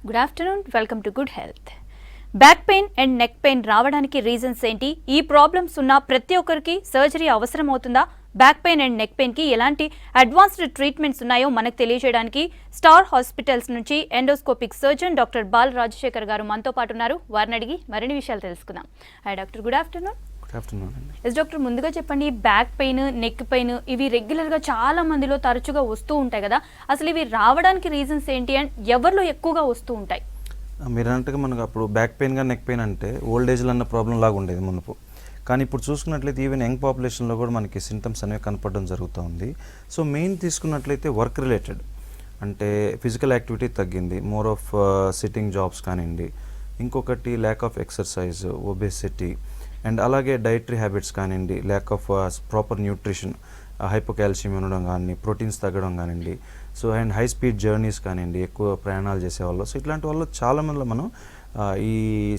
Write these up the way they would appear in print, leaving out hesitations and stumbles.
Good afternoon, welcome to good health. Back pain and neck pain రావడానికి reasons ఏంటి? ఈ problems ఉన్న ప్రతి ఒక్కరికి సర్జరీ అవసరం అవుతుందా? Back pain and neck pain కి ఎలాంటి అడ్వాన్స్డ్ ట్రీట్మెంట్స్ ఉన్నాయో మనకు తెలియజేయడానికి స్టార్ హాస్పిటల్స్ నుంచి endoscopic surgeon doctor Bal Rajasekhar గారు మనతో పాటు ఉన్నారు. వారిని అడిగి మరిన్ని విషయాలు తెలుసుకుందాం. Hi doctor, good afternoon. Yes doctor, ముందుగా చెప్పండి, బ్యాక్ పెయిన్, నెక్ పెయిన్ ఇవి రెగ్యులర్గా చాలా మందిలో తరచుగా వస్తూ ఉంటాయి కదా, అసలు ఇవి రావడానికి రీజన్స్ ఏంటి అండ్ ఎవరిలో ఎక్కువగా వస్తూ ఉంటాయి? మీరు అన్నట్టుగా మనకు అప్పుడు బ్యాక్ పెయిన్ కానీ నెక్ పెయిన్ అంటే ఓల్డ్ ఏజ్లో అన్న ప్రాబ్లం లాగా ఉండేది మునుపు. కానీ ఇప్పుడు చూసుకున్నట్లయితే ఈవెన్ యంగ్ పాపులేషన్లో కూడా మనకి సింటమ్స్ అనేవి కనపడడం జరుగుతూ ఉంది. సో మెయిన్ తీసుకున్నట్లయితే వర్క్ రిలేటెడ్, అంటే ఫిజికల్ యాక్టివిటీ తగ్గింది, మోర్ ఆఫ్ సిట్టింగ్ జాబ్స్ కానివ్వండి, ఇంకొకటి lack of exercise, obesity, and అలాగే డైటరీ హ్యాబిట్స్ కానివ్వండి, ల్యాక్ ఆఫ్ ప్రాపర్ న్యూట్రిషన్, హైపోకాల్షియం ఉండడం కానీ, ప్రోటీన్స్ తగ్గడం కానివ్వండి, so and high speed journeys కానివ్వండి, ఎక్కువ ప్రయాణాలు చేసేవాళ్ళు. సో ఇట్లాంటి వాళ్ళు చాలామందిలో మనం ఈ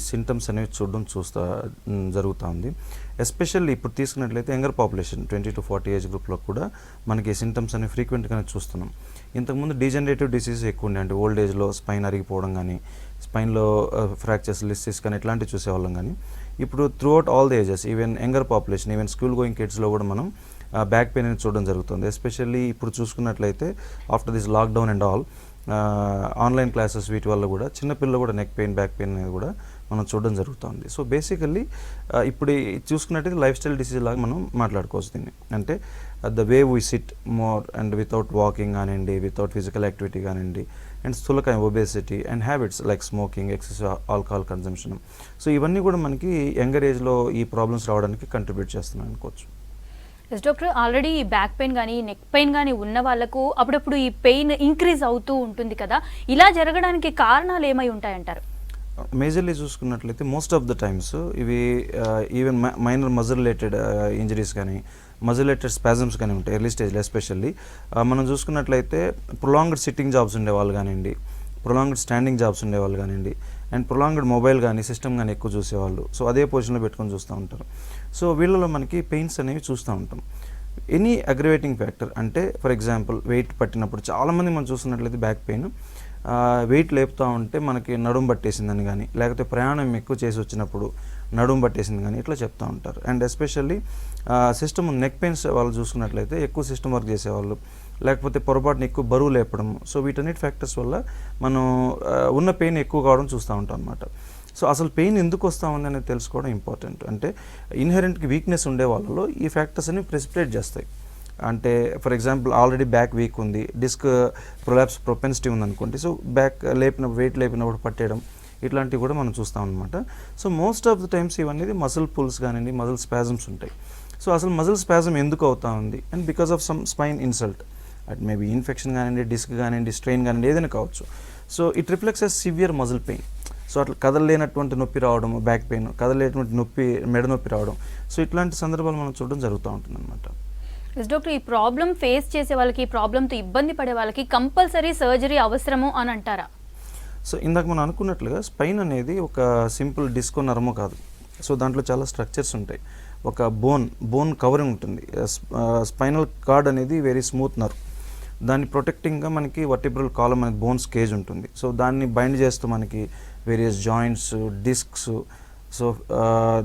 సింటమ్స్ అనేవి జరుగుతూ ఉంది. ఎస్పెషల్లీ ఇప్పుడు తీసుకున్నట్లయితే యంగర్ పాపులేషన్ 20 to 40 ఏజ్ గ్రూప్లో కూడా మనకి సింటమ్స్ అనేవి ఫ్రీక్వెంట్గానే చూస్తున్నాం. ఇంతకుముందు డీజనరేటివ్ డిసీజెస్ ఎక్కువ ఉండే, అంటే ఓల్డ్ ఏజ్లో స్పైన్ అరిగిపోవడం కానీ, స్పైన్లో ఫ్రాక్చర్స్, లిస్టిస్ కానీ ఇట్లాంటివి చూసేవాళ్ళం. కానీ ఇప్పుడు throughout all the ages, even younger population, even school going కిడ్స్లో కూడా మనం బ్యాక్ పెయిన్ అనేది చూడడం జరుగుతుంది. ఎస్పెషల్లీ ఇప్పుడు చూసుకున్నట్లయితే after this lockdown and all online classes వీటి వల్ల కూడా చిన్నపిల్లలు కూడా నెక్ పెయిన్, బ్యాక్ పెయిన్ అనేది కూడా మనం చూడడం జరుగుతుంది. సో బేసికల్లీ ఇప్పుడు చూసుకున్నట్టయితే లైఫ్ స్టైల్ డిసీజ్ లాగా మనం మాట్లాడుకోవచ్చు దీన్ని. అంటే the way we sit more and without walking కానివ్వండి, వితౌట్ ఫిజికల్ యాక్టివిటీ కానివ్వండి, అండ్ స్థూలకాయం, obesity, and habits like smoking, excessive alcohol consumption. So ఇవన్నీ కూడా మనకి యంగర్ ఏజ్లో ఈ ప్రాబ్లమ్స్ రావడానికి కంట్రిబ్యూట్ చేస్తున్నాయి అనుకోవచ్చు. ఎస్ డాక్టర్, ఆల్రెడీ ఈ బ్యాక్ పెయిన్ కానీ నెక్ పెయిన్ కానీ ఉన్న వాళ్ళకు అప్పుడప్పుడు ఈ పెయిన్ ఇంక్రీజ్ అవుతూ ఉంటుంది కదా, ఇలా జరగడానికి కారణాలు ఏమై ఉంటాయంటారు? మేజర్లీ చూసుకున్నట్లయితే మోస్ట్ ఆఫ్ ద టైమ్స్ ఇవి even minor muscle related injuries కానీ, మజిల్ రిలేటెడ్ స్పాజమ్స్ కానీ ఉంటాయి ఎర్లీ స్టేజ్లో. ఎస్పెషల్లీ మనం చూసుకున్నట్లయితే ప్రొలాంగ్డ్ సిట్టింగ్ జాబ్స్ ఉండేవాళ్ళు కానివ్వండి, ప్రొలాంగ్డ్ స్టాండింగ్ జాబ్స్ ఉండేవాళ్ళు కానివ్వండి, అండ్ ప్రొలాంగ్డ్ మొబైల్ కానీ, సిస్టమ్ కానీ ఎక్కువ చూసేవాళ్ళు. సో అదే పొజిషన్లో పెట్టుకొని చూస్తూ ఉంటారు. సో వీళ్ళలో మనకి పెయిన్స్ అనేవి చూస్తూ ఉంటాం. ఎనీ అగ్రవేటింగ్ ఫ్యాక్టర్, అంటే ఫర్ ఎగ్జాంపుల్ వెయిట్ పట్టినప్పుడు చాలామంది మనం చూస్తున్నట్లయితే బ్యాక్ పెయిన్ వెయిట్ లేపుతూ ఉంటే మనకి నడుము పట్టేసిందని కానీ, లేకపోతే ప్రయాణం ఎక్కువ చేసి వచ్చినప్పుడు నడుము పట్టేసింది కానీ ఇట్లా చెప్తూ ఉంటారు. And especially system neck pains వాళ్ళు చూసుకున్నట్లయితే ఎక్కువ సిస్టమ్ వర్క్ చేసేవాళ్ళు, లేకపోతే పొరపాటున ఎక్కువ బరువు లేపడం. సో వీటన్నిటి ఫ్యాక్టర్స్ వల్ల మనం ఉన్న పెయిన్ ఎక్కువ కావడం చూస్తూ ఉంటాం అన్నమాట. సో అసలు పెయిన్ ఎందుకు వస్తూ ఉంది అనేది తెలుసుకోవడం ఇంపార్టెంట్. అంటే ఇన్హెరెంట్కి వీక్నెస్ ఉండే వాళ్ళలో ఈ ఫ్యాక్టర్స్ అనేవి ప్రెసిపిటేట్ చేస్తాయి. అంటే for example already back weak ఉంది, డిస్క్ ప్రొలాప్స్ ప్రొపెన్సిటీ ఉందనుకోండి, సో బ్యాక్ వెయిట్ లేపినప్పుడు పట్టేయడం ఇట్లాంటివి కూడా మనం చూస్తాం అనమాట. So most of the times ఇవన్నీ మజిల్ పుల్స్ కానివ్వండి, మజిల్ స్పాజమ్స్ ఉంటాయి. సో అసలు మజిల్ స్పాజమ్ ఎందుకు అవుతా ఉంది? And because of some spine insult, at maybe infection కానివ్వండి, డిస్క్ కానివ్వండి, స్ట్రెయిన్ కానివ్వండి, ఏదైనా కావచ్చు. So it reflects as severe muscle pain. So అట్లా కదలలేనటువంటి నొప్పి రావడం, బ్యాక్ పెయిన్, కదలేటువంటి నొప్పి, మెడ నొప్పి రావడం. సో ఇట్లాంటి సందర్భాలు మనం చూడడం జరుగుతూ ఉంటుంది అనమాట. డాక్టర్, ఈ ప్రాబ్లం ఫేస్ చేసే వాళ్ళకి, ఈ ప్రాబ్లంతో ఇబ్బంది పడే వాళ్ళకి కంపల్సరీ సర్జరీ అవసరము అని అంటారా? సో ఇందాక మనం అనుకున్నట్లుగా స్పైన్ అనేది ఒక సింపుల్ డిస్కో నరమో కాదు. సో దాంట్లో చాలా స్ట్రక్చర్స్ ఉంటాయి. ఒక బోన్ కవరింగ్ ఉంటుంది. స్పైనల్ కార్డ్ అనేది వెరీ స్మూత్ నర్వ్. దాన్ని ప్రొటెక్టింగ్గా మనకి వర్టిబ్రల్ కాలమ్ అనేది బోన్స్ కేజ్ ఉంటుంది. సో దాన్ని బైండ్ చేస్తూ మనకి వేరియస్ జాయింట్స్, డిస్క్స్, సో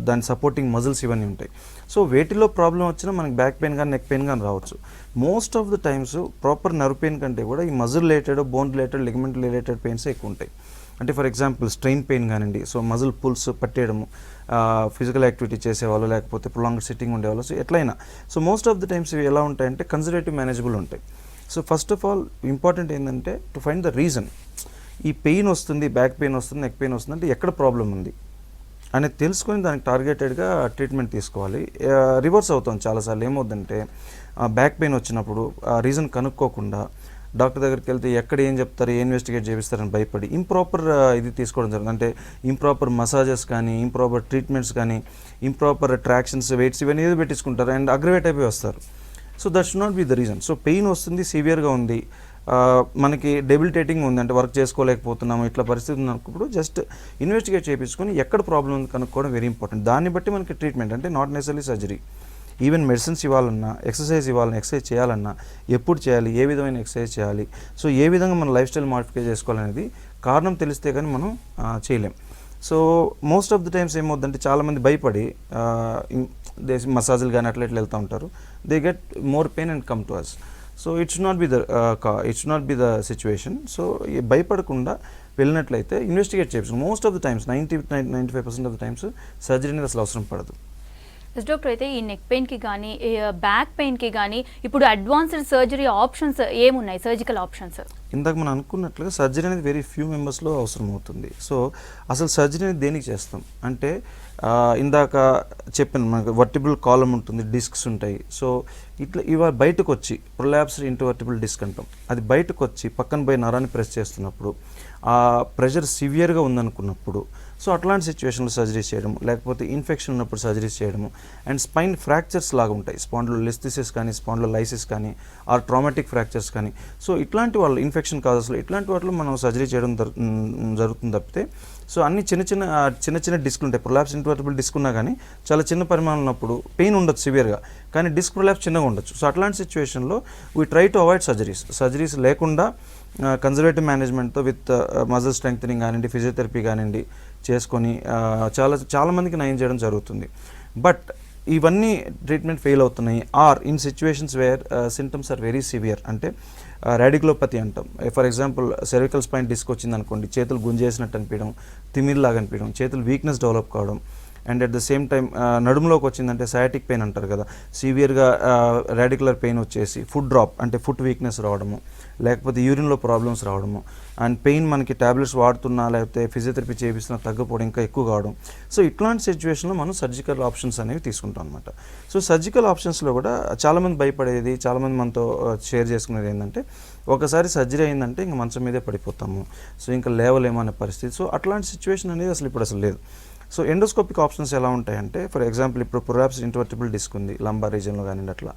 దాని సపోర్టింగ్ మజిల్స్ ఇవన్నీ ఉంటాయి. సో వేటిలో ప్రాబ్లం వచ్చినా మనకి బ్యాక్ పెయిన్ కానీ నెక్ పెయిన్ కానీ రావచ్చు. Most of the times proper nerve pain కంటే కూడా ఈ muscle related, bone related, ligament related pains ఎక్కువ ఉంటాయి. అంటే ఫర్ ఎగ్జాంపుల్ స్ట్రెయిన్ పెయిన్ కానివ్వండి, సో మజిల్ పుల్స్ పట్టేయడము, ఫిజికల్ యాక్టివిటీ చేసేవాళ్ళు, లేకపోతే ప్రొలాంగ్డ్ సిట్టింగ్ ఉండేవాళ్ళు, సో ఎట్లయినా. So most of the times ఇవి ఎలా ఉంటాయంటే కన్జర్వేటివ్ మేనేజబుల్ ఉంటాయి. So first of all important ఏంటంటే టు ఫైండ్ ద రీజన్. ఈ పెయిన్ వస్తుంది, బ్యాక్ పెయిన్ వస్తుంది, నెక్ పెయిన్ వస్తుంది అంటే ఎక్కడ ప్రాబ్లం ఉంది అనేది తెలుసుకొని దానికి టార్గెటెడ్గా ట్రీట్మెంట్ తీసుకోవాలి. రివర్స్ అవుతాం చాలాసార్లు. ఏమవుతుందంటే బ్యాక్ పెయిన్ వచ్చినప్పుడు రీజన్ కనుక్కోకుండా డాక్టర్ దగ్గరికి వెళ్తే ఎక్కడ ఏం చెప్తారు, ఏ ఇన్వెస్టిగేట్ చేపిస్తారని భయపడి ఇంప్రాపర్ ఇది తీసుకోవడం జరుగుతుంది. అంటే ఇంప్రాపర్ మసాజెస్ కానీ, ఇంప్రాపర్ ట్రీట్మెంట్స్ కానీ, ఇంప్రాపర్ ట్రాక్షన్స్, వెయిట్స్ ఇవన్నీ ఏదో పెట్టించుకుంటారు అండ్ అగ్రవేట్ అయిపోయి వస్తారు. So that should not be the reason. So pain వస్తుంది, సివియర్గా ఉంది, మనకి డెబిలిటేటింగ్ ఉంది, అంటే వర్క్ చేసుకోలేకపోతున్నాము, ఇట్లా పరిస్థితి ఉన్నప్పుడు జస్ట్ ఇన్వెస్టిగేట్ చేయించుకొని ఎక్కడ ప్రాబ్లం ఉంది కనుక్కోవడం వెరీ ఇంపార్టెంట్. దాన్ని బట్టి మనకి ట్రీట్మెంట్, అంటే not necessary surgery. Even medicines ఇవ్వాలన్నా, ఎక్సర్సైజ్ ఇవ్వాలన్నా, ఎక్సర్సైజ్ చేయాలన్నా ఎప్పుడు చేయాలి, ఏ విధమైన ఎక్సర్సైజ్ చేయాలి, సో ఏ విధంగా మన లైఫ్ స్టైల్ మాడిఫై చేసుకోవాలనేది కారణం తెలిస్తే కానీ మనం చేయలేం. So most of the times ఏమవుతుందంటే చాలామంది భయపడి మసాజులు కానీ అట్లా ఇట్లా వెళ్తూ ఉంటారు. They get more pain and come to us. So it's not be the situation. So భయపడకుండా వెళ్ళినట్లయితే ఇన్వెస్టిగేట్ చేయొచ్చు. Most of the times 95% of the times surgery అనేది అసలు అవసరం పడదు. డాక్టర్, అయితే ఈ నెక్ పెయిన్కి కానీ బ్యాక్ పెయిన్కి కానీ ఇప్పుడు అడ్వాన్స్డ్ సర్జరీ ఆప్షన్స్ ఏమున్నాయి, సర్జికల్ ఆప్షన్స్? ఇందాక మనం అనుకున్నట్లుగా సర్జరీ అనేది వెరీ ఫ్యూ మెంబర్స్లో అవసరం అవుతుంది. సో అసలు సర్జరీ అనేది దేనికి చేస్తాం అంటే ఇందాక చెప్పాను, మనకు వర్టిబుల్ కాలం ఉంటుంది, డిస్క్స్ ఉంటాయి. సో ఇవి బయటకు వచ్చి ప్రొలాప్స్డ్ ఇంటర్వర్టిబుల్ డిస్క్ అంటాం. అది బయటకు వచ్చి పక్కన పోయి నరాన్ని ప్రెస్ చేస్తున్నప్పుడు ఆ ప్రెషర్ సివియర్గా ఉందనుకున్నప్పుడు సో అట్లాంటి సిచ్యువేషన్లో సర్జరీస్ చేయడం, లేకపోతే ఇన్ఫెక్షన్ ఉన్నప్పుడు సర్జరీస్ చేయడము, అండ్ స్పైన్ ఫ్రాక్చర్స్ లాగా ఉంటాయి, స్పాండిలోలిస్థెసిస్ కానీ స్పాండిలోలైసిస్ కానీ ఆర్ ట్రామాటిక్ ఫ్రాక్చర్స్ కానీ. సో ఇట్లాంటి వాళ్ళు ఇన్ఫెక్షన్ కాజెస్లో ఇట్లాంటి వాటిలో మనం సర్జరీ చేయడం జరుగుతుంది తప్పితే సో అన్ని చిన్న చిన్న డిస్క్లు ఉంటాయి. ప్రొలాప్స్ ఇంటర్వర్టిబుల్ డిస్క్ ఉన్నా కానీ చాలా చిన్న పరిమాణం ఉన్నప్పుడు పెయిన్ ఉండొచ్చు సివియర్గా, కానీ డిస్క్ ప్రొలాప్స్ చిన్నగా ఉండొచ్చు. సో అట్లాంటి సిచ్యువేషన్లో we try to avoid surgeries లేకుండా కన్జర్వేటివ్ మేనేజ్మెంట్తో విత్ మజిల్ స్ట్రెంగ్థనింగ్ కానివ్వండి, ఫిజియోథెరపీ కానివ్వండి చేసుకొని చాలామందికి నయం చేయడం జరుగుతుంది. బట్ ఇవన్నీ ట్రీట్మెంట్ ఫెయిల్ అవుతున్నాయి or in situations where symptoms are very severe, అంటే రాడికులోపతి అంటాం. For example cervical spine disc వచ్చింది అనుకోండి, చేతులు గుంజేసినట్టు అనిపించడం, తిమిర్లాగా అనిపించడం, చేతులు వీక్నెస్ డెవలప్ కావడం, and at the same time నడుములోకి వచ్చిందంటే సయాటిక్ పెయిన్ అంటారు కదా, సివియర్గా రాడికులర్ పెయిన్ వచ్చేసి ఫుట్ డ్రాప్ అంటే ఫుట్ వీక్నెస్ రావడము, లేకపోతే యూరిన్లో ప్రాబ్లమ్స్ రావడము, అండ్ పెయిన్ మనకి ట్యాబ్లెట్స్ వాడుతున్నా లేకపోతే ఫిజియోథెరపీ చేపిస్తున్నా తగ్గపోవడం ఇంకా ఎక్కువ కావడం. సో ఇట్లాంటి సిచ్యువేషన్లో మనం సర్జికల్ ఆప్షన్స్ అనేవి తీసుకుంటాం అనమాట. సో సర్జికల్ ఆప్షన్స్లో కూడా చాలామంది భయపడేది, చాలామంది మనతో షేర్ చేసుకునేది ఏంటంటే ఒకసారి సర్జరీ అయిందంటే ఇంకా మంచం మీదే పడిపోతాము, సో ఇంకా లేవలేమో అనే పరిస్థితి. సో అట్లాంటి సిచ్యువేషన్ అనేది అసలు లేదు. సో ఎండోస్కోపిక్ ఆప్షన్స్ ఎలా ఉంటాయంటే ఫర్ ఎగ్జాంపుల్ ఇప్పుడు ప్రొలాప్స్డ్ ఇంటర్వర్టిబుల్ డిస్క్ ఉంది లంబార్ రీజియన్లో కానివ్వండి అట్లా.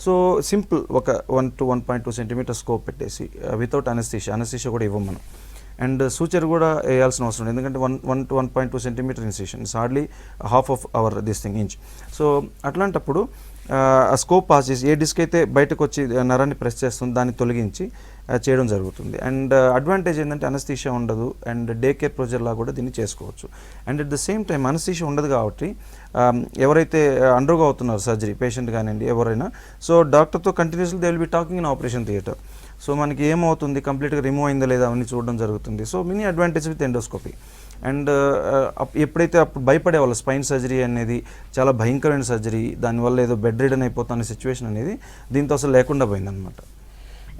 సో సింపుల్ ఒక 1 to 1.2 సెంటీమీటర్ స్కోప్ పెట్టేసి వితౌట్ అనస్థీషియా కూడా ఇవ్వం మనం, అండ్ సూచర్ కూడా వేయాల్సిన అవసరం లేదు, ఎందుకంటే 1 to 1.2 centimetre incision it's hardly half of an inch. So అట్లాంటప్పుడు ఆ స్కోప్ పాస్ చేసి ఏ డిస్క్ అయితే బయటకు వచ్చి నరాన్ని ప్రెస్ చేస్తుంది దాన్ని తొలగించి చేయడం జరుగుతుంది. అండ్ అడ్వాంటేజ్ ఏంటంటే అనస్థీషియా ఉండదు, అండ్ డే కేర్ ప్రొసీజర్లా కూడా దీన్ని చేసుకోవచ్చు. And at the same time anaesthesia ఉండదు కాబట్టి ఎవరైతే అండర్గో అవుతున్నారు సర్జరీ పేషెంట్ కానివ్వండి ఎవరైనా, సో డాక్టర్తో continuously they will be talking in operation theatre. So మనకి ఏమవుతుంది, కంప్లీట్గా రిమూవ్ అయిందా లేదా అవన్నీ చూడడం జరుగుతుంది. So mini advantage with endoscopy. And ఎప్పుడైతే అప్పుడు భయపడేవాళ్ళు స్పైన్ సర్జరీ అనేది చాలా భయంకరమైన సర్జరీ, దానివల్ల ఏదో బెడ్ రిడన్ అయిపోతున్న సిచ్యువేషన్ అనేది దీంతో అసలు లేకుండా పోయిందనమాట.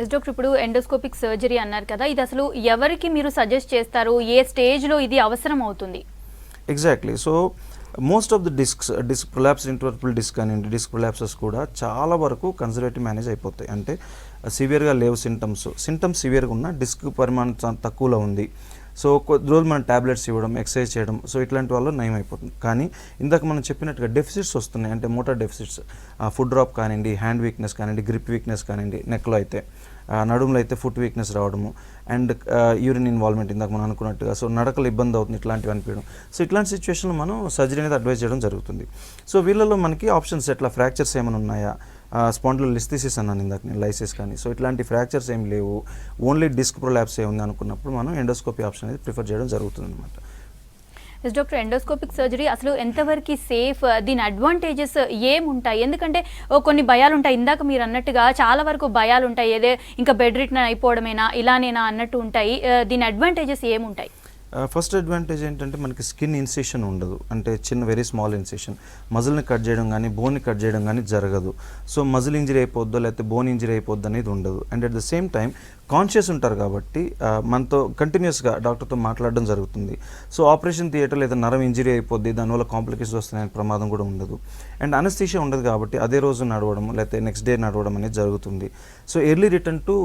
ఎస్ డాక్టర్, ఇప్పుడు ఎండోస్కోపిక్ సర్జరీ అన్నారు కదా, ఇది అసలు ఎవరికి మీరు సజెస్ట్ చేస్తారు, ఏ స్టేజ్లో ఇది అవసరం అవుతుంది? Exactly. So most of the disc prolapsed intervertebral disc కానివ్వండి, డిస్క్ ప్రొలాప్సెస్ కూడా చాలా వరకు కన్జర్వేటివ్ మేనేజ్ అయిపోతాయి. అంటే సివియర్గా లేవు సిమ్టమ్స్ సివియర్గా ఉన్న డిస్క్ పరిమాణం తక్కువలో ఉంది, సో కొద్ది రోజులు మనం ట్యాబ్లెట్స్ ఇవ్వడం, ఎక్సర్సైజ్ చేయడం, సో ఇట్లాంటి వల్ల నయం అయిపోతుంది. కానీ ఇందాక మనం చెప్పినట్టుగా డెఫిసిట్స్ వస్తున్నాయి, అంటే మోటార్ డెఫిసిట్స్, ఫుడ్ డ్రాప్ కానివ్వండి, హ్యాండ్ వీక్నెస్ కానివ్వండి, గ్రిప్ వీక్నెస్ కానివ్వండి, నెక్లో అయితే, నడుములో అయితే ఫుట్ వీక్నెస్ రావడము, అండ్ యూరిన్ ఇన్వాల్వ్మెంట్ ఇందాక మనం అనుకున్నట్టుగా, సో నడకలు ఇబ్బంది అవుతుంది, ఇట్లాంటివి అనిపించడం. సో ఇట్లాంటి సిచ్యువేషన్లో మనం సర్జరీ అనేది అడ్వైజ్ చేయడం జరుగుతుంది. సో వీళ్ళలో మనకి ఆప్షన్స్ ఎట్లా ఫ్రాక్చర్స్ ఏమైనా ఉన్నాయా, స్పాండిలోలిస్థెసిస్ అన్నాను ఇందాక నేను, లైసిస్ కానీ, సో ఇట్లాంటి ఫ్రాక్చర్స్ ఏం లేవు, ఓన్లీ డిస్క్ ప్రొలాప్స్ ఉంది అనుకున్నప్పుడు మనం ఎండోస్కోపీ ఆప్షన్ అనేది ప్రిఫర్ చేయడం జరుగుతుంది అనమాట. ఎస్ డాక్టర్, ఎండోస్కోపిక్ సర్జరీ అసలు ఎంతవరకు సేఫ్, దీని అడ్వాంటేజెస్ ఏముంటాయి? ఎందుకంటే కొన్ని భయాలు ఉంటాయి, ఇందాక మీరు అన్నట్టుగా చాలా వరకు భయాలు ఉంటాయి, ఏదే ఇంకా బెడ్ రిటర్న్ అయిపోవడమేనా ఇలానేనా అన్నట్టు ఉంటాయి. దీని అడ్వాంటేజెస్ ఏముంటాయి? ఫస్ట్ అడ్వాంటేజ్ ఏంటంటే మనకి స్కిన్ ఇన్సిషన్ ఉండదు, అంటే వెరీ స్మాల్ ఇన్సిషన్, మజిల్ని కట్ చేయడం కానీ బోన్ని కట్ చేయడం కానీ జరగదు. సో మజిల్ ఇంజరీ అయిపోద్దో లేకపోతే బోన్ ఇంజరీ అయిపోద్ది అనేది ఉండదు. And at the same time conscious ఉంటారు కాబట్టి మనతో కంటిన్యూస్గా డాక్టర్తో మాట్లాడడం జరుగుతుంది. సో ఆపరేషన్ థియేటర్ లేదా నరం ఇంజరీ అయిపోద్ది, దానివల్ల కాంప్లికేషన్స్ వస్తున్నాయనే ప్రమాదం కూడా ఉండదు. అండ్ అనస్థీషియా ఉండదు కాబట్టి అదే రోజు నడవడం లేకపోతే నెక్స్ట్ డే నడవడం అనేది జరుగుతుంది. So early return to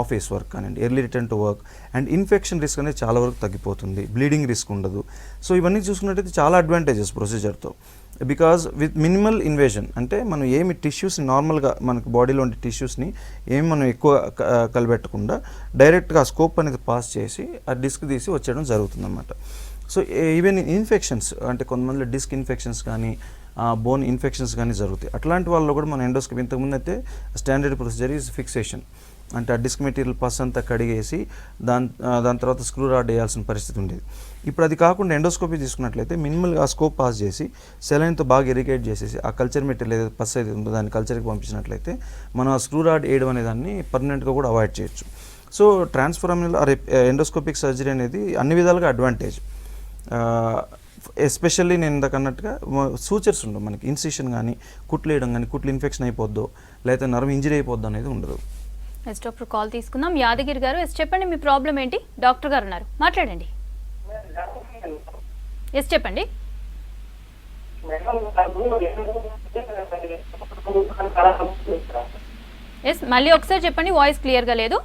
office work కానివ్వండి, early return to work, and infection risk అనేది చాలా వరకు తగ్గిపోతుంది, బ్లీడింగ్ రిస్క్ ఉండదు. సో ఇవన్నీ చూసుకున్నట్టయితే చాలా అడ్వాంటేజెస్ ప్రొసీజర్తో, బికాజ్ విత్ మినిమల్ ఇన్వేజన్, అంటే మనం ఏమి టిష్యూస్ని నార్మల్గా మనకు బాడీలో ఉండే టిష్యూస్ని ఏమి మనం ఎక్కువ కలిపెట్టకుండా డైరెక్ట్గా ఆ స్కోప్ అనేది పాస్ చేసి ఆ డిస్క్ తీసి వచ్చేయడం జరుగుతుందన్నమాట. సో ఈవెన్ ఇన్ఫెక్షన్స్, అంటే కొంతమంది డిస్క్ ఇన్ఫెక్షన్స్ కానీ బోన్ ఇన్ఫెక్షన్స్ కానీ జరుగుతాయి. అట్లాంటి వాళ్ళలో కూడా మన ఎండోస్కోపీ ఇంతకుముందు అయితే స్టాండర్డ్ ప్రొసీజర్ ఈజ్ ఫిక్సేషన్, అంటే ఆ డిస్క్ మెటీరియల్ పస్ అంతా కడిగేసి దాని తర్వాత స్క్రూ రాడ్ వేయాల్సిన పరిస్థితి ఉండేది. ఇప్పుడు అది కాకుండా ఎండోస్కోపీ తీసుకున్నట్లయితే మినిమల్గా ఆ స్కోప్ పాస్ చేసి సెలైన్తో బాగా ఇరిగేట్ చేసేసి ఆ కల్చర్ మెటీరియల్ ఏదైతే పస్ అయితే ఉందో దాన్ని కల్చర్కి పంపించినట్లయితే మనం ఆ స్క్రూ రాడ్ వేయడం అనే దాన్ని పర్మనెంట్గా కూడా అవాయిడ్ చేయొచ్చు. సో ట్రాన్స్ఫరామినల్ ఎండోస్కోపిక్ సర్జరీ అనేది అన్ని విధాలుగా అడ్వాంటేజ్. ఎస్పెషల్లీ నేను ఇందాక అన్నట్టుగా సూచర్స్ ఉండవు, మనకి ఇన్సిషన్ కానీ కుట్లు వేయడం కానీ కుట్లు ఇన్ఫెక్షన్ అయిపోద్దో లేకపోతే నరం ఇంజరీ అయిపోద్దో అనేది ఉండదు. ఎస్ డాక్టర్, కాల్ తీసుకుందాం. యాదగిరి గారు, ఎస్ చెప్పండి మీ ప్రాబ్లం ఏంటి? డాక్టర్ గారు ఉన్నారు, మాట్లాడండి. ఎస్ చెప్పండి. ఎస్ మళ్ళీ ఒకసారి చెప్పండి, వాయిస్ క్లియర్గా లేదు.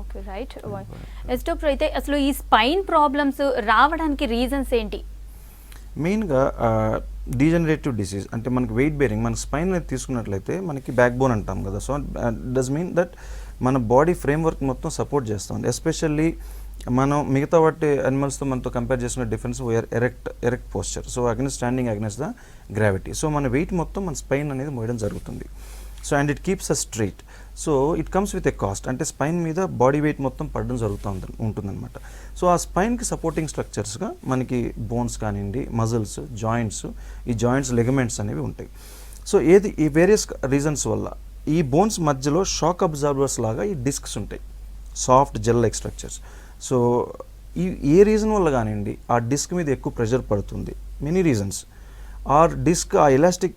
Okay right. ఎస్ డాక్టర్, అయితే అసలు ఈ స్పైన్ ప్రాబ్లమ్స్ రావడానికి రీజన్స్ ఏంటి? మెయిన్గా డీజనరేటివ్ డిసీజ్ అంటే మనకి వెయిట్ బేరింగ్, మన స్పైన్ అనేది తీసుకున్నట్లయితే మనకి బ్యాక్ బోన్ అంటాం కదా. సో డస్ మీన్ దట్ మన బాడీ ఫ్రేమ్వర్క్ మొత్తం సపోర్ట్ చేస్తుంది. ఎస్పెషల్లీ మనం మిగతా వాటి అనిమల్స్తో మనతో కంపేర్ చేసుకున్న difference we are erect posture. So standing against the gravity. So మన వెయిట్ మొత్తం మన స్పైన్ అనేది మోయడం జరుగుతుంది. So and it keeps us straight. So it comes with a cost, అంటే స్పైన్ మీద బాడీ వెయిట్ మొత్తం పడడం జరుగుతూ ఉంటుందన్నమాట. సో ఆ స్పైన్కి సపోర్టింగ్ స్ట్రక్చర్స్గా మనకి బోన్స్ కానివ్వండి, మజిల్స్, జాయింట్స్, ఈ జాయింట్స్ లిగమెంట్స్ అనేవి ఉంటాయి. సో ఈ వేరియస్ రీజన్స్ వల్ల ఈ బోన్స్ మధ్యలో షాక్ అబ్జార్బర్స్ లాగా ఈ డిస్క్స్ ఉంటాయి, soft gel like structures. So ఏ రీజన్ వల్ల కానివ్వండి ఆ డిస్క్ మీద ఎక్కువ ప్రెషర్ పడుతుంది, మెనీ రీజన్స్. ఆర్ డిస్క్ ఆ ఎలాస్టిక్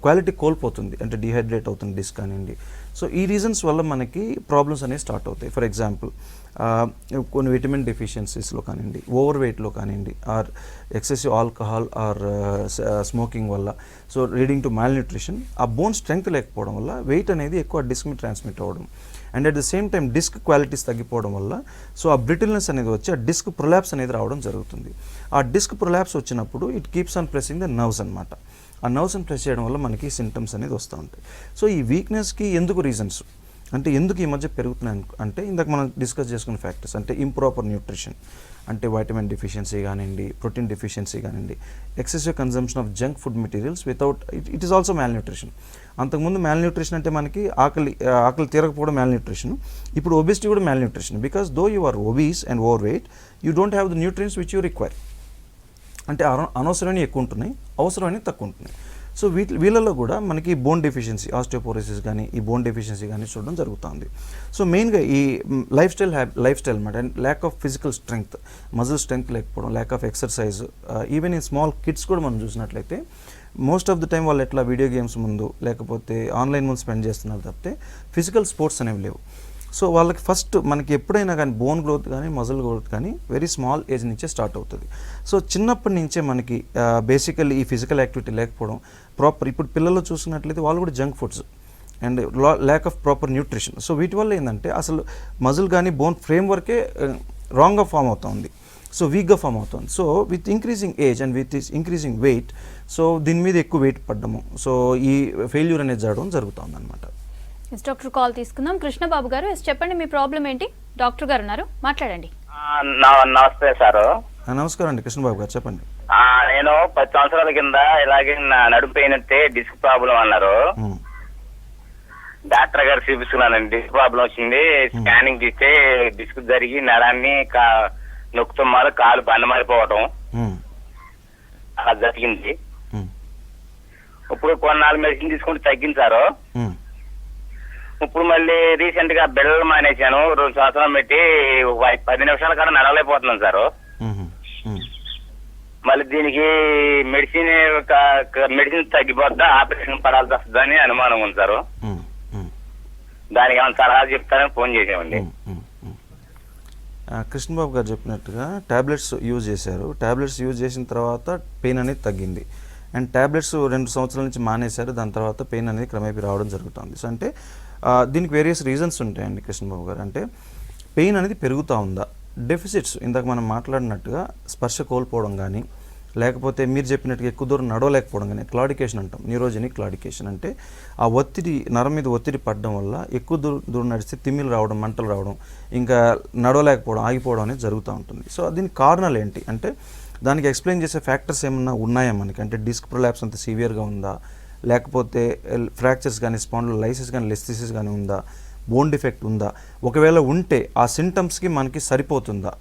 క్వాలిటీ కోల్పోతుంది, అంటే డిహైడ్రేట్ అవుతుంది డిస్క్ కానివ్వండి. సో ఈ రీజన్స్ వల్ల మనకి ప్రాబ్లమ్స్ అనేవి స్టార్ట్ అవుతాయి. ఫర్ ఎగ్జాంపుల్ కొన్ని విటమిన్ డెఫిషియన్సీస్లో కానివ్వండి, ఓవర్ వెయిట్లో కానివ్వండి, or excessive alcohol or smoking వల్ల, so leading to malnutrition, ఆ బోన్ స్ట్రెంగ్త్ లేకపోవడం వల్ల వెయిట్ అనేది ఎక్కువ డిస్క్ మీద ట్రాన్స్మిట్ అవ్వడం. And at the same time disc qualities తగ్గిపోవడం వల్ల సో ఆ బ్రిటిల్నెస్ అనేది వచ్చి ఆ డిస్క్ ప్రొలాప్స్ అనేది రావడం జరుగుతుంది. ఆ డిస్క్ ప్రొలాప్స్ వచ్చినప్పుడు it keeps on pressing the nerves అనమాట. ఆ నర్వ్స్ని ప్రెస్ చేయడం వల్ల మనకి సింటమ్స్ అనేది వస్తూ ఉంటాయి. సో ఈ వీక్నెస్కి ఎందుకు రీజన్స్ అంటే ఎందుకు ఈ మధ్య పెరుగుతున్నాయి అంటే ఇందాక మనం డిస్కస్ చేసుకున్న ఫ్యాక్టర్స్ అంటే ఇంప్రాపర్ న్యూట్రిషన్, అంటే వైటమిన్ డెఫిషియన్సీ కానివ్వండి, ప్రోటీన్ డెఫిషియన్సీ కానివ్వండి, excessive consumption of junk food materials without it is also మ్యాల్ nutrition. అంతకుముందు మ్యాల్ న్యూట్రిషన్ అంటే మనకి ఆకలి తీరకపోవడం మ్యాల్ న్యూట్రిషన్. ఇప్పుడు ఒబిసిటీ కూడా malnutrition. Because though you are obese and over weight you don't have the nutrients which you require. అంటే అనవసరమైన ఎక్కువ ఉంటున్నాయి, అవసరమైన తక్కువ ఉంటున్నాయి. సో వీళ్ళలో కూడా మనకి బోన్ డెఫిషియన్సీ, ఆస్టియోపోరోసిస్ కానీ ఈ బోన్ డెఫిషియన్సీ కానీ చూడడం జరుగుతుంది. సో మెయిన్గా ఈ లైఫ్ స్టైల్ అనమాట. And lack of physical strength, muscle strength లేకపోవడం, ల్యాక్ ఆఫ్ ఎక్సర్సైజ్. ఈవెన్ ఈ స్మాల్ కిడ్స్ కూడా మనం చూసినట్లయితే మోస్ట్ ఆఫ్ ద టైం వాళ్ళు ఎట్లా వీడియో గేమ్స్ ముందు లేకపోతే ఆన్లైన్ ముందు స్పెండ్ చేస్తున్నారు తప్పితే ఫిజికల్ స్పోర్ట్స్ అనేవి లేవు. సో వాళ్ళకి ఫస్ట్ మనకి ఎప్పుడైనా కానీ బోన్ గ్రోత్ కానీ మజిల్ గ్రోత్ కానీ వెరీ స్మాల్ ఏజ్ నుంచే స్టార్ట్ అవుతుంది. సో చిన్నప్పటి నుంచే మనకి బేసికల్లీ ఈ ఫిజికల్ యాక్టివిటీ లేకపోవడం, ప్రాపర్ ఇప్పుడు పిల్లలు చూసినట్లయితే వాళ్ళు కూడా junk foods and lack of proper nutrition. So వీటి వల్ల ఏంటంటే అసలు మజిల్ కానీ బోన్ ఫ్రేమ్వర్కే రాంగ్గా ఫామ్ అవుతుంది, సో వీక్గా ఫామ్ అవుతుంది. So with increasing age and with increasing weight, so దీని మీద ఎక్కువ వెయిట్ పడ్డము, సో ఈ ఫెయిల్యూర్ అనేది జరగడం జరుగుతుంది అనమాట. ఎస్ డాక్టర్, కాల్ తీసుకుందాం. కృష్ణబాబు గారు, ఎస్ చెప్పండి మీ ప్రాబ్లం ఏంటి? డాక్టర్ గారు ఉన్నారు, మాట్లాడండి. నమస్తే సార్. నమస్కారం అండి కృష్ణబాబు గారు, చెప్పండి. నేను 10 సంవత్సరాల కింద ఇలాగే నడుపు పోయినట్టే డిస్క్ ప్రాబ్లం అన్నారు. డాక్టర్ గారు చూపిస్తున్నానండి, డిస్క్ ప్రాబ్లం వచ్చింది. స్కానింగ్ తీస్తే డిస్క్ జరిగి నరాన్ని నొక్కుతున్నారు, కాలు బండమారిపోవటం అలా జరిగింది. ఇప్పుడు కొన్నాళ్ళు మెడిసిన్ తీసుకుంటే తగ్గించారు. ఇప్పుడు మళ్ళీ రీసెంట్ గా బిళ్ళలు మానేశాను. 2 సంవత్సరాలు పెట్టి 10 నిమిషాల కాడ నడవలేకపోతున్నాను సార్. మళ్ళీ దీనికి మెడిసిన్ తగ్గిపోద్దా, ఆపరేషన్ పడాల్సి వస్తుందని అనుమానం ఉంది సార్. దానికి ఏమైనా సలహా చెప్తారని ఫోన్ చేసామండి. కృష్ణబాబు గారు చెప్పినట్టుగా ట్యాబ్లెట్స్ యూజ్ చేశారు. ట్యాబ్లెట్స్ యూజ్ చేసిన తర్వాత పెయిన్ అనేది తగ్గింది. అండ్ ట్యాబ్లెట్స్ 2 సంవత్సరాల నుంచి మానేశారు, దాని తర్వాత పెయిన్ అనేది క్రమేపీ రావడం జరుగుతుంది. సో అంటే దీనికి వేరియస్ రీజన్స్ ఉంటాయండి కృష్ణబాబు గారు. అంటే పెయిన్ అనేది పెరుగుతూ ఉందా, డెఫిసిట్స్ ఇందాక మనం మాట్లాడినట్టుగా స్పర్శ కోల్పోవడం కానీ, లేకపోతే మీరు చెప్పినట్టుగా ఎక్కువ దూరం నడవలేకపోవడం కానీ, క్లాడికేషన్ అంటాం, న్యూరోజెనిక్ క్లాడికేషన్. అంటే ఆ ఒత్తిడి నరం మీద ఒత్తిడి పడడం వల్ల ఎక్కువ దూరం నడిస్తే తిమ్మిలు రావడం, మంటలు రావడం, ఇంకా నడవలేకపోవడం, ఆగిపోవడం అనేది జరుగుతూ ఉంటుంది. సో దీనికి కారణాలు ఏంటి అంటే దానికి ఎక్స్ప్లెయిన్ చేసే ఫ్యాక్టర్స్ ఏమన్నా ఉన్నాయా మనకి, అంటే డిస్క్ ప్రొలాప్స్ అంత సివియర్గా ఉందా, లేకపోతే ఫ్రాక్చర్స్ కానీ స్పాండిలోలైసిస్ కానీ లెస్థిసిస్ కానీ ఉందా, బోన్ డిఫెక్ట్ ఉందా, ఒకవేళ ఉంటే ఆ సింటమ్స్కి మనకి సరిపోతుందా,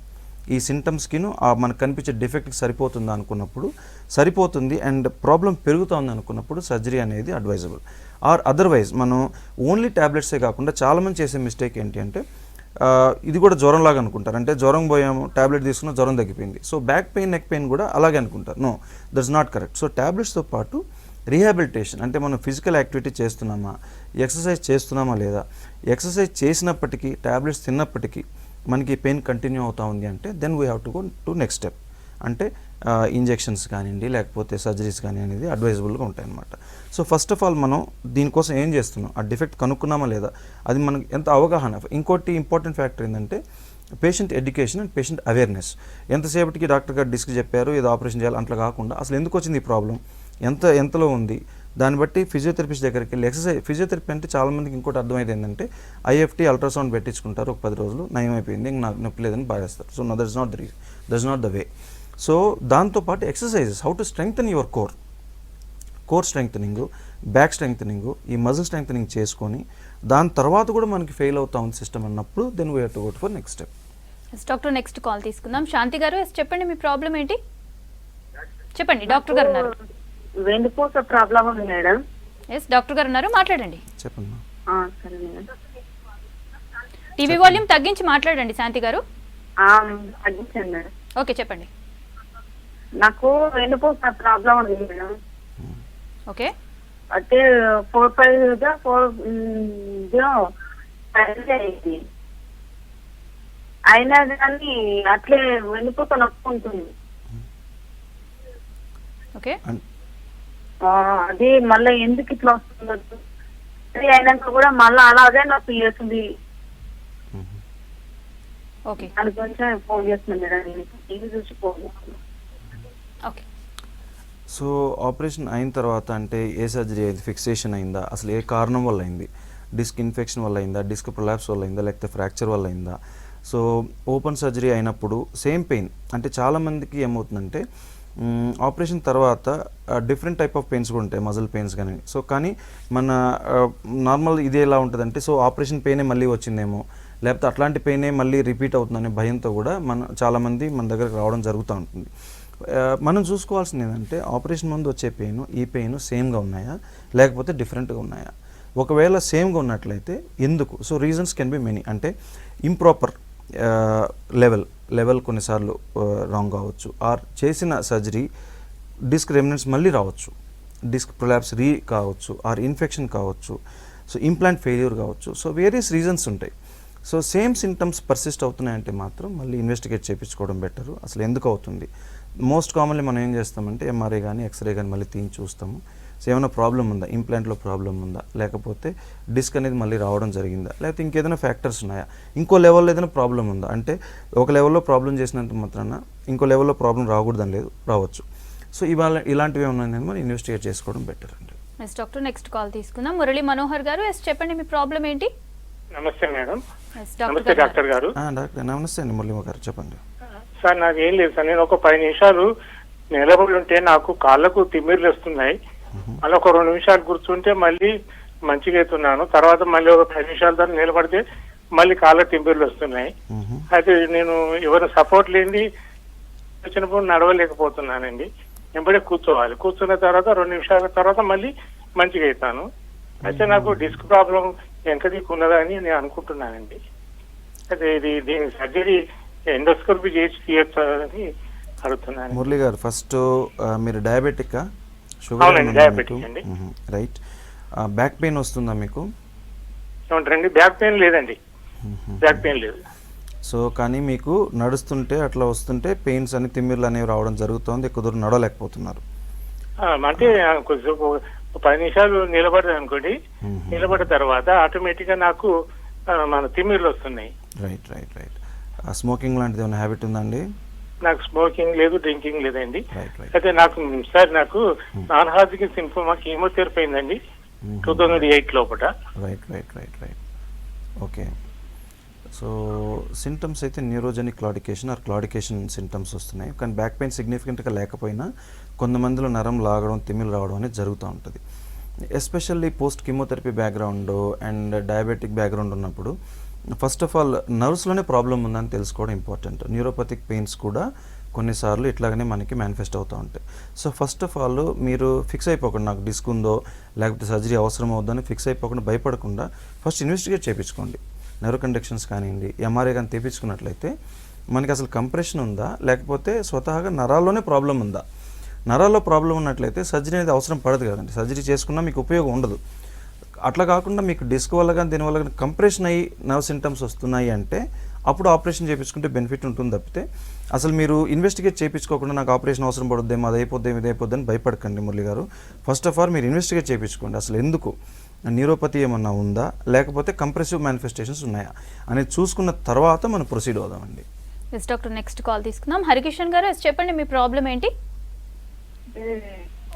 ఈ సింటమ్స్కిను మనకు కనిపించే డిఫెక్ట్కి సరిపోతుందా అనుకున్నప్పుడు సరిపోతుంది, అండ్ ప్రాబ్లం పెరుగుతుంది అనుకున్నప్పుడు సర్జరీ అనేది అడ్వైజబుల్. ఆర్ అదర్వైజ్ మనం ఓన్లీ ట్యాబ్లెట్సే కాకుండా చాలామంది చేసే మిస్టేక్ ఏంటి అంటే ఇది కూడా జ్వరంలాగా అనుకుంటారు, అంటే జ్వరం పోయాము ట్యాబ్లెట్ తీసుకున్న జ్వరం తగ్గిపోయింది, so back pain neck pain కూడా అలాగే అనుకుంటారు. No, that's not correct. So ట్యాబ్లెట్స్తో పాటు రీహాబిలిటేషన్, అంటే మనం ఫిజికల్ యాక్టివిటీ చేస్తున్నామా, ఎక్సర్సైజ్ చేస్తున్నామా లేదా, ఎక్సర్సైజ్ చేసినప్పటికీ ట్యాబ్లెట్స్ తిన్నప్పటికీ మనకి పెయిన్ కంటిన్యూ అవుతా ఉంది అంటే then we have to go to next step, అంటే ఇంజెక్షన్స్ కానివ్వండి లేకపోతే సర్జరీస్ కానీ అనేది అడ్వైజబుల్గా ఉంటాయి అన్నమాట. సో ఫస్ట్ ఆఫ్ ఆల్ మనం దీనికోసం ఏం చేస్తున్నాం, ఆ డిఫెక్ట్ కనుక్కున్నామా లేదా, అది మనకి ఎంత అవగాహన. ఇంకోటి ఇంపార్టెంట్ ఫ్యాక్టర్ ఏంటంటే patient education and patient awareness. ఎంతసేపటికి డాక్టర్ గారు డిస్క్ చెప్పారు ఏదో ఆపరేషన్ చేయాలి అట్లా కాకుండా అసలు ఎందుకు వచ్చింది ఈ ప్రాబ్లం, ఎంతలో ఉంది, దాన్ని బట్టి ఫిజియోథెరపిస్ట్ దగ్గరికి వెళ్ళి ఎక్సర్సైజ్. ఫిజియోథెరపీ అంటే చాలామందికి ఇంకోటి అర్థమైంది ఏంటంటే ఐఎఫ్టీ అల్ట్రాసౌండ్ పెట్టించుకుంటారు, ఒక 10 రోజులు నయం అయిపోయింది, ఇంక నాకు నొప్పి లేదని భావిస్తారు. So that is not the way. So దాంతోపాటు exercises, how to strengthen your core strengthening, back strengthening, ఈ మజిల్ స్ట్రెంగ్తనింగ్ చేసుకొని దాని తర్వాత కూడా మనకి ఫెయిల్ అవుతా ఉంది సిస్టమ్ అన్నప్పుడు then we have to go for next step. Doctor next call తీసుకుందాం. శాంతి గారు, చెప్పండి మీ ప్రాబ్లం ఏంటి, చెప్పండి. డాక్టర్ గారు ఉన్నారు. వెన్నుపూస ప్రాబ్లం ఉంది మేడం. ఎస్, డాక్టర్ గారు ఉన్నారు, మాట్లాడండి. చెప్పండి. సరే మేడం. టీవీ వాల్యూమ్ తగ్గించి మాట్లాడండి శాంతి గారు. తగ్గించండి మేడం. ఓకే, చెప్పండి. నాకు వెన్నుపూస ప్రాబ్లం ఉంది మేడం. ఓకే, అంటే 4 అయింది, అయినా కానీ అట్లే వెన్నుపూస నొప్పుకుంటుంది. ఓకే, అది మళ్ళీ ఎందుకు ఇట్లా వస్తుందో అది అయినాక కూడా మళ్ళీ అలాగే నొప్పి చేస్తుంది. ఓకే, దాని గురించి ఫోన్ చేస్తున్నాను మేడం, నేను టీవీ చూసి ఫోన్ చేస్తున్నాను. ఓకే. సో ఆపరేషన్ అయిన తర్వాత అంటే ఏ సర్జరీ అయింది, ఫిక్సేషన్ అయిందా, అసలు ఏ కారణం వల్ల అయింది, డిస్క్ ఇన్ఫెక్షన్ వల్ల అయిందా, డిస్క్ ప్రొలాప్స్ వల్ల అయిందా, లేకపోతే ఫ్రాక్చర్ వల్ల అయిందా. సో ఓపెన్ సర్జరీ అయినప్పుడు సేమ్ పెయిన్, అంటే చాలామందికి ఏమవుతుందంటే ఆపరేషన్ తర్వాత డిఫరెంట్ టైప్ ఆఫ్ పెయిన్స్ కూడా ఉంటాయి, మజిల్ పెయిన్స్ కానీ. సో కానీ మన నార్మల్ ఇది ఎలా ఉంటుందంటే, సో ఆపరేషన్ పెయినే మళ్ళీ వచ్చిందేమో, లేకపోతే అట్లాంటి పెయినే మళ్ళీ రిపీట్ అవుతుందనే భయంతో కూడా చాలామంది మన దగ్గరకు రావడం జరుగుతూ ఉంటుంది. మనం చూసుకోవాల్సింది ఏంటంటే ఆపరేషన్ ముందు వచ్చే పెయిన్ ఈ పెయిన్ సేమ్గా ఉన్నాయా లేకపోతే డిఫరెంట్గా ఉన్నాయా. ఒకవేళ సేమ్గా ఉన్నట్లయితే ఎందుకు, so reasons can be many. అంటే ఇంప్రాపర్ లెవెల్ కొన్నిసార్లు రాంగ్ కావచ్చు, ఆర్ చేసిన సర్జరీ డిస్క్ రెమినెంట్స్ మళ్ళీ రావచ్చు, డిస్క్ ప్రొలాప్స్ కావచ్చు, ఆర్ ఇన్ఫెక్షన్ కావచ్చు, సో ఇంప్లాంట్ ఫెయిల్యూర్ కావచ్చు. సో వేరియస్ రీజన్స్ ఉంటాయి. సో సేమ్ సింటమ్స్ పర్సిస్ట్ అవుతున్నాయంటే మాత్రం మళ్ళీ ఇన్వెస్టిగేట్ చేయించుకోవడం బెటరు. అసలు ఎందుకు అవుతుంది, మోస్ట్ కామన్లీ మనం ఏం చేస్తామంటే ఎంఆర్ఐ కానీ ఎక్స్రే కానీ మళ్ళీ తీసి చూస్తాము. సో ఏమైనా ప్రాబ్లం ఉందా, ఇంప్లాంట్లో ప్రాబ్లం ఉందా, లేకపోతే డిస్క్ అనేది మళ్ళీ రావడం జరిగిందా, లేకపోతే ఇంకేదైనా ఫ్యాక్టర్స్ ఉన్నాయా, ఇంకో లెవెల్లో ఏదైనా ప్రాబ్లం ఉందా. అంటే ఒక లెవెల్లో ప్రాబ్లం చేసినంత మాత్రాన ఇంకో లెవెల్లో ప్రాబ్లం రాకూడదని లేదు, రావచ్చు. సో ఇలాంటివి ఏమైనా మనం ఇన్వెస్టిగేట్ చేసుకోవడం బెటర్ అండి. ఎస్ డాక్టర్, నెక్స్ట్ కాల్ తీసుకుందాం. మురళీ మనోహర్ గారు, ఎస్ చెప్పండి మీ ప్రాబ్లం ఏంటి. నమస్తే మేడం. నమస్తే డాక్టర్ గారు. డాక్టర్ నమస్తే అండి, మురళీ గారు చెప్పండి. సార్ నాకు ఏం లేదు సార్, నేను ఒక 10 నిమిషాలు నిలబడి ఉంటే నాకు కాళ్ళకు తిమ్మిర్లు వస్తున్నాయి, మళ్ళీ ఒక 2 నిమిషాలు కూర్చుంటే మళ్ళీ మంచిగా అవుతున్నాను, తర్వాత మళ్ళీ ఒక 10 నిమిషాల తర్వాత నిలబడితే మళ్ళీ కాళ్ళ తిమ్మిర్లు వస్తున్నాయి. అయితే నేను ఎవరు సపోర్ట్ లేని వచ్చినప్పుడు నడవలేకపోతున్నానండి. వెంబడే కూర్చున్న తర్వాత 2 నిమిషాల తర్వాత మళ్ళీ మంచిగా అవుతాను. అయితే నాకు డిస్క్ ప్రాబ్లం వెనకదికి ఉన్నదా అని నేను అనుకుంటున్నానండి. అయితే దీని సర్జరీ ఎండోస్కోపీ చేసి తీయొచ్చా అని అడుగుతున్నాను. మురళి గారు, ఫస్ట్ మీరు డయాబెటిక్, షుగర్ అండి. రైట్. బ్యాక్ పెయిన్ వస్తుందా మీకు? ఏమంటారండి? బ్యాక్ పెయిన్ లేదండి, బ్యాక్ పెయిన్ లేదు. సో కానీ మీకు నడుస్తుంటే అట్లా వస్తుంటే పెయిన్స్ అని తిమ్మిర్లు అనేవి రావడం జరుగుతుంది, ఎక్కువ దూరం నడవలేకపోతున్నారు. అంటే కొంచెం 10 నిమిషాలు నిలబడదు అనుకోండి, నిలబడిన తర్వాత ఆటోమేటిక్ గా నాకు మన తిమ్మిర్లు వస్తున్నాయి. Right right right. స్మోకింగ్ లాంటిది ఏమైనా హ్యాబిట్ ఉందండి? నాకు స్మోకింగ్ లేదు, డ్రింకింగ్ లేదండి. అయితే నాకు సార్ నాకు నాన్ హార్జికిన్ లింఫోమా కీమోథెరపీ అయిందండి 2008 లోపల. Right right right right. Okay. So symptoms అయితే neurogenic claudication or claudication symptoms వస్తున్నాయి, కానీ బ్యాక్ పెయిన్ సిగ్నిఫికెంట్గా లేకపోయినా కొంతమందిలో నరం లాగడం, తిమ్మిలు రావడం అనేది జరుగుతూ ఉంటుంది. Especially post chemotherapy background and diabetic background ఉన్నప్పుడు ఫస్ట్ ఆఫ్ ఆల్ నర్వ్స్లోనే ప్రాబ్లం ఉందని తెలుసుకోవడం ఇంపార్టెంట్. న్యూరోపతిక్ పెయిన్స్ కూడా కొన్నిసార్లు ఇట్లాగనే మనకి మేనిఫెస్ట్ అవుతూ ఉంటాయి. సో ఫస్ట్ ఆఫ్ ఆల్ మీరు ఫిక్స్ అయిపోకుండా నాకు డిస్క్ ఉందో లేకపోతే సర్జరీ అవసరం అవుతుందని ఫిక్స్ అయిపోకుండా భయపడకుండా ఫస్ట్ ఇన్వెస్టిగేట్ చేయించుకోండి. నెర్వ్ కండక్షన్స్ కానివ్వండి, ఎంఆర్ఐ కానీ తెప్పించుకున్నట్లయితే మనకి అసలు కంప్రెషన్ ఉందా లేకపోతే స్వతహాగా నరాల్లోనే ప్రాబ్లం ఉందా. నరాల్లో ప్రాబ్లం ఉన్నట్లయితే సర్జరీ అనేది అవసరం పడదు కదండి, సర్జరీ చేసుకున్నా మీకు ఉపయోగం ఉండదు. అట్లా కాకుండా మీకు డిస్క్ వల్ల కానీ దీనివల్ల కానీ కంప్రెషన్ అయ్యి నర్వ్ సింటమ్స్ వస్తున్నాయి అంటే అప్పుడు ఆపరేషన్ చేయించుకుంటే బెనిఫిట్ ఉంటుంది తప్పితే అసలు మీరు ఇన్వెస్టిగేట్ చేయించుకోకుండా నాకు ఆపరేషన్ అవసరం పడుద్దేమో, అది అయిపోద్దేమో, ఇది అయిపోద్ది అని భయపడకండి మురళి గారు. ఫస్ట్ ఆఫ్ ఆల్ మీరు ఇన్వెస్టిగేట్ చేయించుకోండి, అసలు ఎందుకు న్యూరోపతి ఏమన్నా ఉందా లేకపోతే కంప్రెసివ్ మేనిఫెస్టేషన్స్ ఉన్నాయా అనేది చూసుకున్న తర్వాత మనం ప్రొసీడ్ అవుదామండి. ఎస్ డాక్టర్, నెక్స్ట్ కాల్ తీసుకుందాం. హరికిషన్ గారు చెప్పండి, మీ ప్రాబ్లం ఏంటి?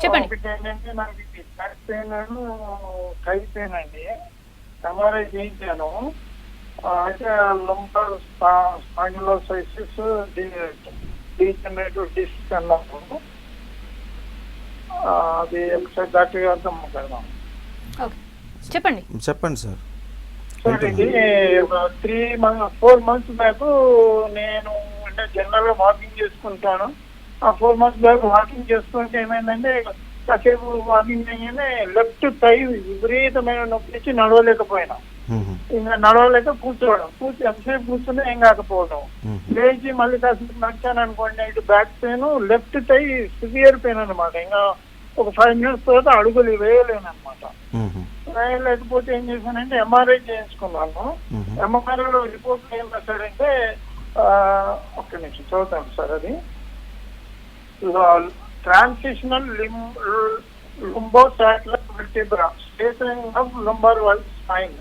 చెప్పండి. ఏంటంటే నాకు బ్యాక్ పెయిన్ కై పెయిన్ అండి. ఎంఆర్ఐ చేయించాను, అయితే లంబార్ స్పాండిలోసైసిస్, డీజనరేటివ్ డిస్క్ అన్నారు. అది ఒకసారి డాక్టర్ గారితో మాట్లాడదాం. చెప్పండి చెప్పండి సార్. సార్ ఇది 4 months బ్యాక్ నేను అంటే జనరల్ గా వాకింగ్ చేసుకుంటాను. ఆ 4 months బ్యాక్ వాకింగ్ చేస్తుంటే ఏమైందంటే కాసేపు వాకింగ్ చేయగానే లెఫ్ట్ థై విపరీతమైన నొప్పి ఇచ్చి నడవలేకపోయినా. ఇంకా నడవలేక ఎంతసేపు కూర్చున్నా ఏం కాకపోవడం. లేచి మళ్ళీ కాసేపు నడిచాను అనుకోండి, ఇటు back pain, left thigh severe pain అనమాట. ఇంకా ఒక 5 minutes తర్వాత అడుగులు వేయలేను అనమాట. వేయలేకపోతే ఏం చేశానంటే ఎంఆర్ఐ చేయించుకున్నాను. ఎంఆర్ఐలో రిపోర్ట్ ఏం రాశాడంటే, ఒక్క నిమిషం చదువుతాను సార్. అది transitional lumbosacular vertebra, stapling of lumbar spine,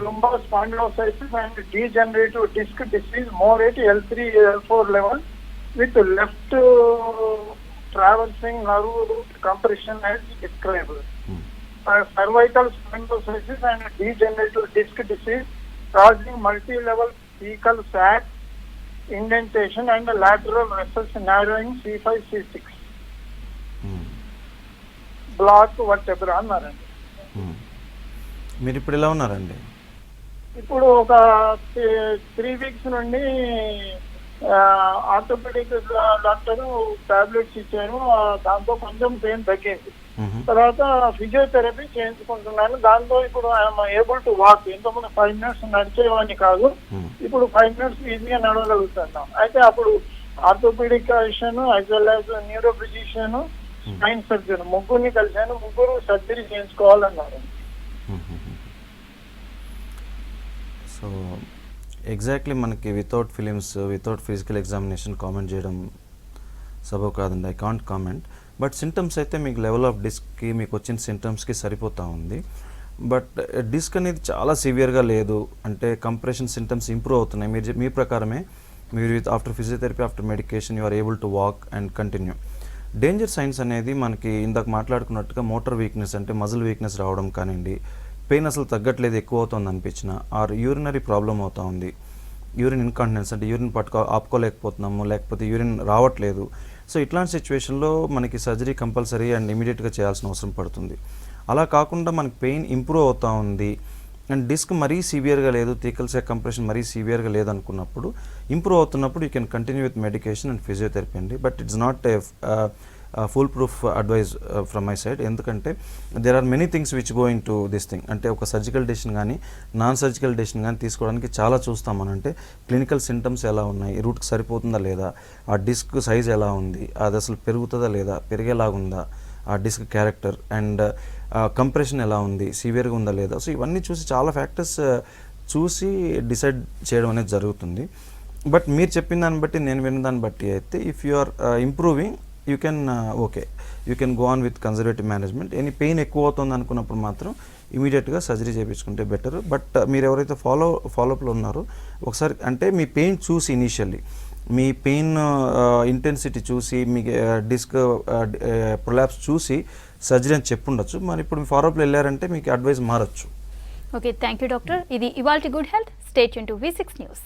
lumbar spondylosis and degenerative disc disease, more at L3 L4 level with left traversing nerve root compression as described. Cervical spondylosis and degenerative disc disease causing multi-level fecal sac indentation and lateral recess narrowing C5 C6. Block vertebra అన్నారండి. మీరు ఇప్పుడు ఎలా ఉన్నారండి? ఇప్పుడు ఒక 3 weeks నుండి orthopaedic doctor tablets ఇచ్చారు, దాంతో కొంచెం పెయిన్ తగ్గింది. తర్వాత ఫిజియోథెరపీ చేయించుకుంటున్నాను. దాంతో ఇప్పుడు ఐఎమ్ ఏబుల్ టు వాక్. ఇంతకుముందు 5 minutes నడిచేవాడిని కాదు, ఇప్పుడు 5 minutes ఈజీగా నడవగలుగుతున్నాం. అయితే అప్పుడు orthopaedic physician as well as neuro physician, spine surgeon ముగ్గురిని కలిశాను. ముగ్గురు సర్జరీ చేయించుకోవాలన్నారు. సో ఎగ్జాక్ట్లీ మనకి without films, without physical examination comment చేయడం సబబు కాదండి. I can't comment. But symptoms అయితే మీకు లెవెల్ ఆఫ్ డిస్క్కి, మీకు వచ్చిన సింటమ్స్కి సరిపోతూ ఉంది. బట్ డిస్క్ అనేది చాలా సివియర్గా లేదు అంటే కంప్రెషన్ సింటమ్స్ ఇంప్రూవ్ అవుతున్నాయి. మీరు మీ ప్రకారమే మీరు with after physiotherapy, after medication you are able to walk and continue. Danger signs అనేది మనకి ఇందాక మాట్లాడుకున్నట్టుగా మోటార్ వీక్నెస్ అంటే మజిల్ వీక్నెస్ రావడం కానివ్వండి, పెయిన్ అసలు తగ్గట్లేదు, ఎక్కువ అవుతుంది అనిపించిన, ఆర్ యూరినరీ ప్రాబ్లం అవుతూ ఉంది, యూరిన్ ఇన్కాంటినెన్స్ అంటే యూరిన్ ఆపుకోలేకపోతున్నాము, లేకపోతే యూరిన్ రావట్లేదు. సో ఇట్లాంటి సిచ్యువేషన్లో మనకి సర్జరీ కంపల్సరీ అండ్ ఇమీడియట్గా చేయాల్సిన అవసరం పడుతుంది. అలా కాకుండా మనకి పెయిన్ ఇంప్రూవ్ అవుతూ ఉంది అండ్ డిస్క్ మరీ సివియర్గా లేదు, థీకల్ సాక్ కంప్రెషన్ మరీ సివియర్గా లేదు అనుకున్నప్పుడు, ఇంప్రూవ్ అవుతున్నప్పుడు you can continue with medication and physiotherapy అండి. But it's not a full proof advise from my side. ఎందుకంటే there are many things which go in to this thing. అంటే ఒక సర్జికల్ డెసిషన్ కానీ నాన్ సర్జికల్ డెసిషన్ కానీ తీసుకోవడానికి చాలా చూస్తామనంటే clinical symptoms ఎలా ఉన్నాయి, రూట్కి సరిపోతుందా లేదా, ఆ డిస్క్ సైజ్ ఎలా ఉంది, అది అసలు పెరుగుతుందా లేదా, పెరిగేలాగుందా ఆ డిస్క్ క్యారెక్టర్, అండ్ కంప్రెషన్ ఎలా ఉంది, సివియర్గా ఉందా లేదా. సో ఇవన్నీ చూసి చాలా ఫ్యాక్టర్స్ చూసి డిసైడ్ చేయడం అనేది జరుగుతుంది. బట్ మీరు చెప్పిన దాన్ని బట్టి, నేను విన్న దాన్ని బట్టి అయితే if you are improving you can you can go on with conservative management. Any pain ఎక్కువ అవుతుంది అనుకున్నప్పుడు మాత్రం ఇమీడియట్గా సర్జరీ చేయించుకుంటే బెటర్. బట్ మీరు ఎవరైతే ఫాలోఅప్లో ఉన్నారో ఒకసారి అంటే మీ పెయిన్ చూసి ఇనీషియల్లీ మీ పెయిన్ ఇంటెన్సిటీ చూసి మీ డిస్క్ ప్రొలాప్స్ చూసి సర్జరీ అని చెప్పుండొచ్చు. మరి ఇప్పుడు మీ ఫాలోఅప్లో వెళ్ళారంటే మీకు అడ్వైస్ మారచ్చు. Okay, thank you doctor. ఇది ఇవాల్టి good health. Stay tune to V6 news.